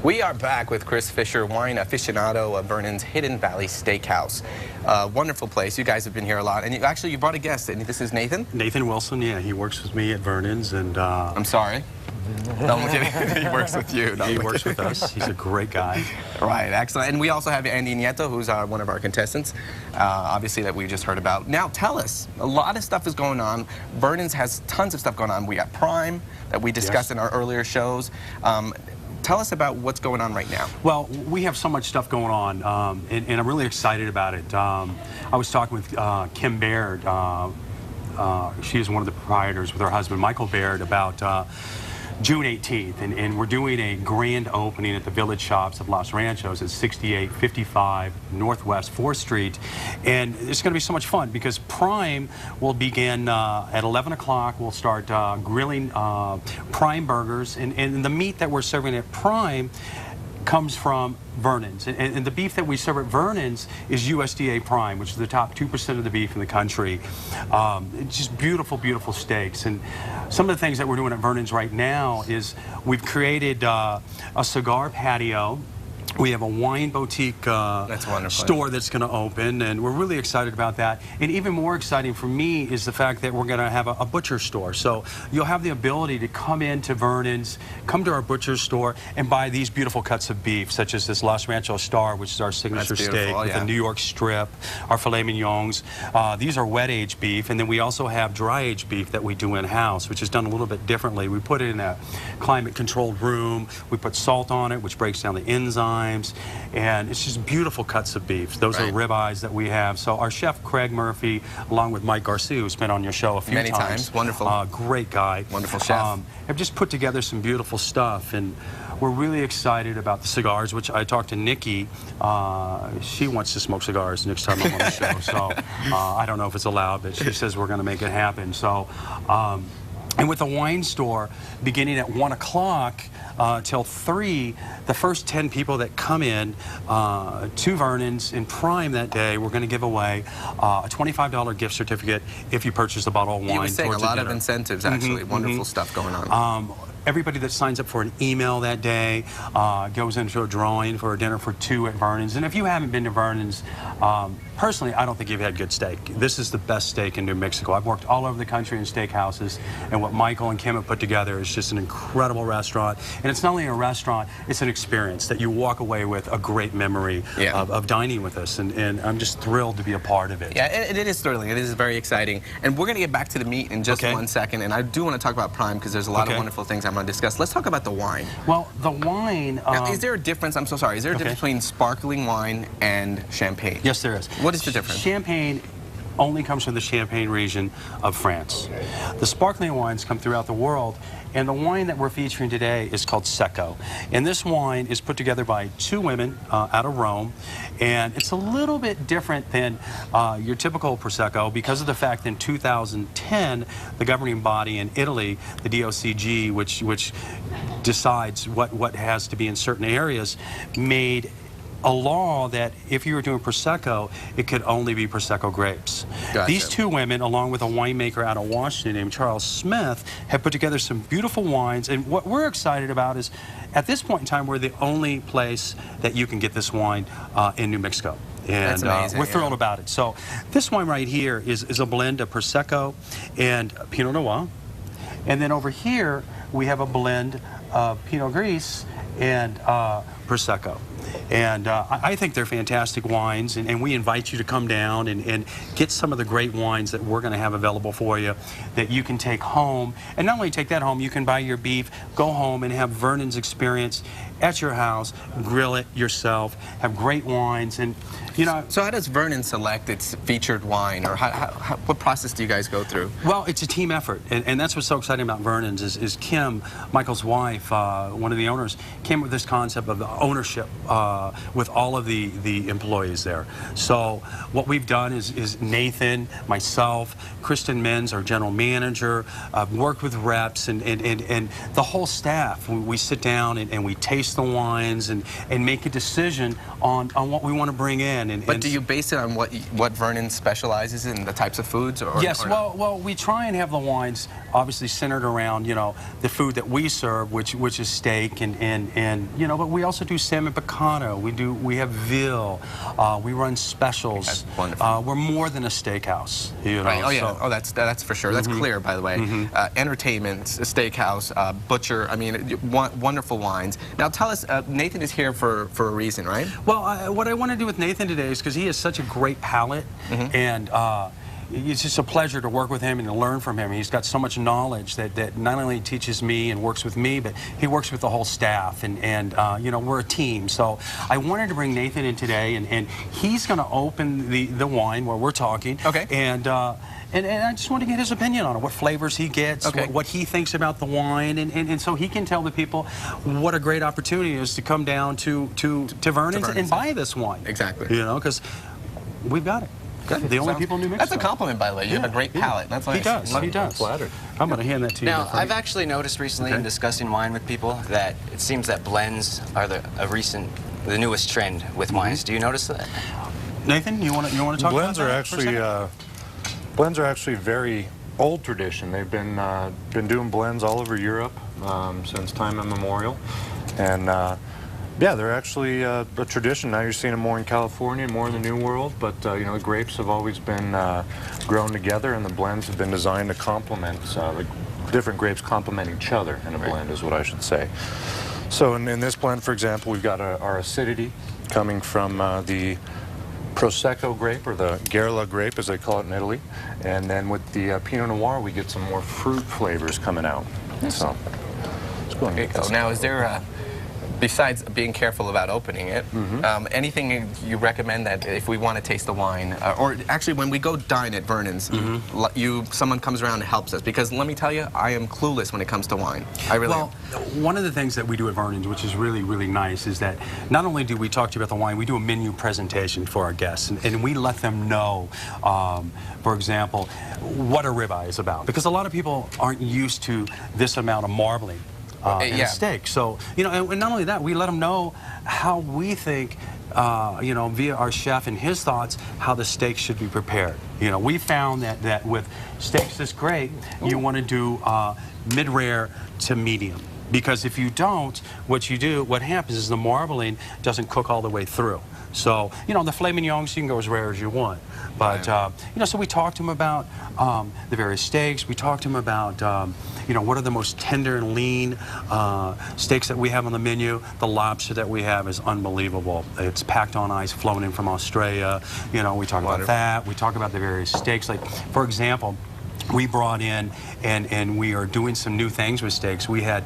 We are back with Chris Fisher, wine aficionado of Vernon's Hidden Valley Steakhouse. Wonderful place. You guys have been here a lot. And you brought a guest, and this is Nathan? Nathan Wilson, yeah. He works with me at Vernon's. And I'm sorry. No, I'm kidding. He works with you. No, he works with us. He's a great guy. Right, excellent. And we also have Andy Nieto, who's one of our contestants, obviously, that we just heard about. Now, tell us, a lot of stuff is going on. Vernon's has tons of stuff going on. We got Prime that we discussed in our earlier shows. Tell us about what's going on right now. Well, we have so much stuff going on, and I'm really excited about it. I was talking with Kim Baird. She is one of the proprietors with her husband, Michael Baird, about June 18th, and we're doing a grand opening at the Village Shops of Los Ranchos at 6855 Northwest 4th Street, and it's going to be so much fun because Prime will begin at 11 o'clock. We'll start grilling Prime burgers, and the meat that we're serving at Prime comes from Vernon's, and the beef that we serve at Vernon's is USDA Prime, which is the top 2% of the beef in the country. It's just beautiful, beautiful steaks. And some of the things that we're doing at Vernon's right now is we've created a cigar patio. We have a wine boutique store that's going to open, and we're really excited about that. And even more exciting for me is the fact that we're going to have a butcher store. So you'll have the ability to come into Vernon's, come to our butcher store, and buy these beautiful cuts of beef, such as this Los Ranchos Star, which is our signature steak, with the New York strip, our filet mignons. These are wet-aged beef, and then we also have dry-aged beef that we do in-house, which is done a little bit differently. We put it in a climate-controlled room. We put salt on it, which breaks down the enzymes. And it's just beautiful cuts of beef. Those are ribeyes that we have. So our chef, Craig Murphy, along with Mike Garcia, who's been on your show a few times. Many times. Wonderful. Great guy. Wonderful chef. Have just put together some beautiful stuff. And we're really excited about the cigars, which I talked to Nikki. She wants to smoke cigars next time I'm on the show. So I don't know if it's allowed, but she says we're going to make it happen. So, and with the wine store beginning at 1 o'clock till 3, the first 10 people that come in to Vernon's in Prime that day, we're going to give away a $25 gift certificate if you purchase a bottle of wine. You were saying a lot of incentives, actually. Wonderful stuff going on. Everybody that signs up for an email that day goes into a drawing for a dinner for 2 at Vernon's. And if you haven't been to Vernon's, personally, I don't think you've had good steak. This is the best steak in New Mexico. I've worked all over the country in steakhouses, and what Michael and Kim have put together is just an incredible restaurant. And it's not only a restaurant, it's an experience that you walk away with a great memory of dining with us. And I'm just thrilled to be a part of it. Yeah, it is thrilling. It is very exciting. And we're going to get back to the meat in just 1 second. And I do want to talk about Prime because there's a lot of wonderful things I'm going to discuss. Let's talk about the wine. Well, the wine... now, is there a difference? I'm so sorry. Is there a difference between sparkling wine and champagne? Yes, there is. What is the difference? Champagne only comes from the Champagne region of France. The sparkling wines come throughout the world, and the wine that we're featuring today is called Secco. And this wine is put together by 2 women out of Rome, and it's a little bit different than your typical Prosecco because of the fact that in 2010, the governing body in Italy, the DOCG, which decides what has to be in certain areas, made a law that if you were doing Prosecco, it could only be Prosecco grapes. Gotcha. These 2 women, along with a winemaker out of Washington named Charles Smith, have put together some beautiful wines. And what we're excited about is, at this point in time, we're the only place that you can get this wine in New Mexico. And that's amazing, we're thrilled about it. So this wine right here is a blend of Prosecco and Pinot Noir. And then over here, we have a blend of Pinot Gris and Prosecco. And I think they're fantastic wines, and we invite you to come down and get some of the great wines that we're going to have available for you that you can take home. And not only take that home, you can buy your beef, go home and have Vernon's experience at your house, grill it yourself, have great wines. And you know, so how does Vernon select its featured wine, or what process do you guys go through? Well, it's a team effort, and that's what's so exciting about Vernon's is Kim, Michael's wife, one of the owners, came up with this concept of the ownership with all of the employees there. So what we've done is Nathan, myself, Kristen Menz, our general manager, worked with reps and the whole staff. We sit down and we taste the wines and make a decision on what we want to bring in. But do you base it on what Vernon specializes in, the types of foods? Yes, well, we try and have the wines obviously centered around, you know, the food that we serve, which is steak and you know, but we also do salmon piccata. We have veal. We run specials. That's wonderful. We're more than a steakhouse. You know, right. Oh yeah. So. That's for sure. That's clear, by the way. Entertainment, a steakhouse, butcher. I mean, wonderful wines. Now tell us, Nathan is here for a reason, right? Well, what I want to do with Nathan today is because he has such a great palate, and it's just a pleasure to work with him and to learn from him. He's got so much knowledge that not only teaches me and works with me, but he works with the whole staff, and you know, we're a team. So I wanted to bring Nathan in today, and he's going to open the wine while we're talking. Okay. And I just want to get his opinion on it, what flavors he gets, what he thinks about the wine, and so he can tell the people what a great opportunity it is to come down to Vernon's and buy this wine. Exactly. You know, because we've got it. Good. The only people in New Mexico. That's a compliment, by the way. You have a great palate. That's nice. He does. He does. I'm flattered. I'm going to hand that to you. Now, I've actually noticed recently in discussing wine with people that it seems that blends are the newest trend with wines. Do you notice that? Nathan, you want to talk Blends about are that? blends are actually very old tradition. They've been doing blends all over Europe since time immemorial, and yeah, they're actually a tradition. Now you're seeing them more in California, more in the New World, but you know, the grapes have always been grown together, and the blends have been designed to complement, like different grapes complement each other in a blend is what I should say. So in this blend, for example, we've got our acidity coming from the Prosecco grape, or the Gerla grape as they call it in Italy, and then with the Pinot Noir we get some more fruit flavors coming out. So let's go ahead and get Now, is there besides being careful about opening it, anything you recommend that if we want to taste the wine, or actually when we go dine at Vernon's, someone comes around and helps us? Because let me tell you, I am clueless when it comes to wine. I really am. One of the things that we do at Vernon's, which is really, really nice, is that not only do we talk to you about the wine, we do a menu presentation for our guests, and we let them know, for example, what a ribeye is about. Because a lot of people aren't used to this amount of marbling. And steak. So, you know, and not only that, we let them know how we think, you know, via our chef and his thoughts, how the steak should be prepared. You know, we found that with steaks this great, you want to do mid-rare to medium. Because if you don't, what happens is the marbling doesn't cook all the way through. So, you know, the filet mignons, you can go as rare as you want. But, you know, so we talked to him about the various steaks. We talked to him about, you know, what are the most tender and lean steaks that we have on the menu. The lobster that we have is unbelievable. It's packed on ice, flown in from Australia. You know, we talk about that. We talk about the various steaks. Like, for example, we brought in, and we are doing some new things with steaks. We had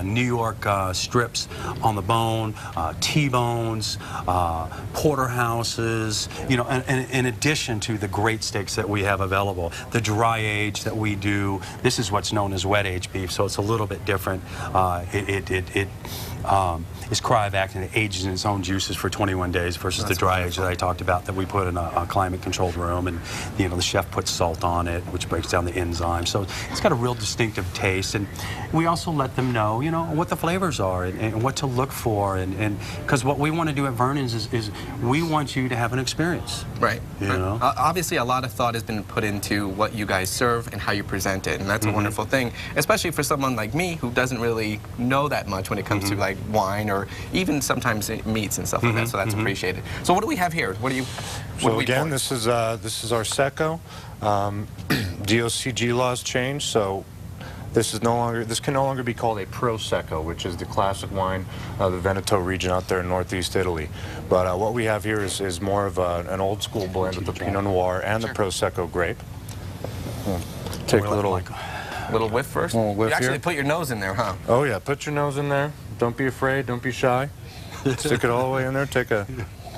New York strips on the bone, T-bones, porterhouses, you know, and in addition to the great steaks that we have available. The dry age that we do, this is what's known as wet age beef, so it's a little bit different. Is cryovac, and it ages in its own juices for 21 days versus the dry age that I talked about that we put in a climate-controlled room, and you know, the chef puts salt on it, which breaks down the enzymes. So it's got a real distinctive taste, and we also let them know, you know, what the flavors are and what to look for, and because what we want to do at Vernon's is we want you to have an experience. Right. You know? Obviously, a lot of thought has been put into what you guys serve and how you present it, and that's a wonderful thing, especially for someone like me who doesn't really know that much when it comes to like wine or even sometimes meats and stuff like that. So that's appreciated. So what do we have here? What do you? So again, this is our Secco. DOCG laws changed, so this can no longer be called a Prosecco, which is the classic wine of the Veneto region out there in northeast Italy. But what we have here is more of an old school blend of the Pinot Noir and the Prosecco grape. Take a little whiff first. Little whiff you actually here. put your nose in there, huh? Oh yeah, put your nose in there. Don't be afraid. Don't be shy. Stick it all the way in there. Take a.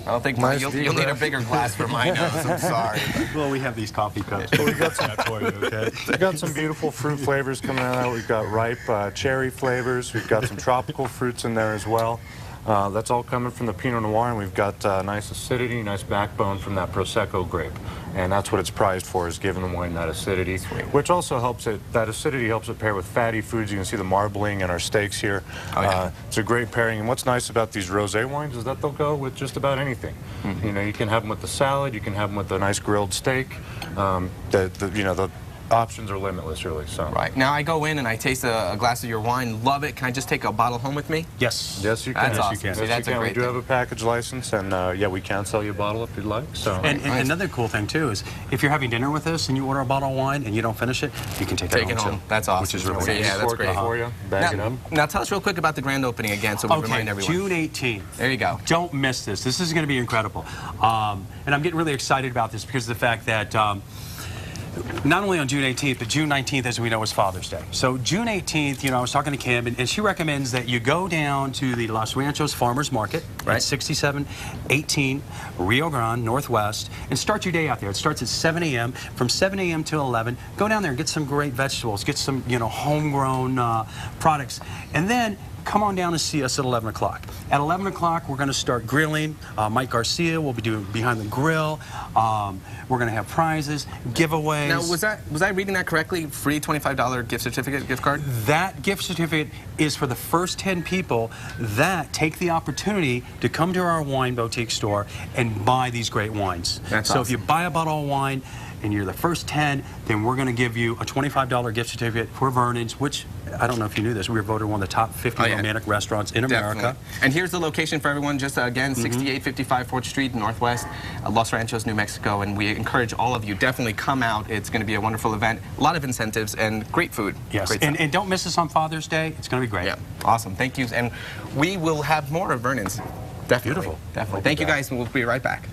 I don't think nice you'll need a bigger glass for my nose. I'm sorry. Well, we have these coffee cups. We got some for you, okay? We've got some beautiful fruit flavors coming out. We've got ripe cherry flavors. We've got some tropical fruits in there as well. That's all coming from the Pinot Noir, and we've got nice acidity, nice backbone from that Prosecco grape. And that's what it's prized for, is giving the wine that acidity, which also helps it, that acidity helps it pair with fatty foods. You can see the marbling in our steaks here. Oh, yeah. It's a great pairing. And what's nice about these rosé wines is that they'll go with just about anything. You know, you can have them with the salad, you can have them with a nice grilled steak. You know, the options are limitless, really. So. Right. Now I go in and I taste a glass of your wine, love it. Can I just take a bottle home with me? Yes. Yes, you can. That's Yes, awesome. you can. See, Yes, that's you a can. great We do have a package license, and yeah, we can sell you a bottle if you'd like. So. And another cool thing too is if you're having dinner with us and you order a bottle of wine and you don't finish it, you can take it home too. That's awesome. Which is really Yeah, nice. that's great. For you. Bag it up. Now tell us real quick about the grand opening again, so we remind everyone. June 18th. There you go. Don't miss this. This is going to be incredible. And I'm getting really excited about this because of the fact that not only on June 18th, but June 19th, as we know, is Father's Day. So June 18th, you know, I was talking to Kim, and she recommends that you go down to the Los Ranchos Farmers Market at 6718 Rio Grande Northwest and start your day out there. It starts at 7 a.m. From 7 a.m. till 11, go down there and get some great vegetables, get some, you know, homegrown products, and then come on down and see us at 11 o'clock. At 11 o'clock, we're going to start grilling. Mike Garcia will be doing Behind the Grill. We're going to have prizes, giveaways. Now, was I reading that correctly? Free $25 gift card? That gift certificate is for the first 10 people that take the opportunity to come to our wine boutique store and buy these great wines. That's so awesome. if you buy a bottle of wine and you're the first 10, then we're going to give you a $25 gift certificate for Vernon's, which, I don't know if you knew this, we were voted one of the top 50 romantic restaurants in America. And here's the location for everyone, just again, 6855 4th Street, Northwest, Los Ranchos, New Mexico, and we encourage all of you, definitely come out. It's going to be a wonderful event, a lot of incentives, and great food. Yes, great and don't miss us on Father's Day. It's going to be great. Yeah, awesome. Thank you, and we will have more of Vernon's. Definitely. Beautiful. Definitely. Thank you, guys, and we'll be right back.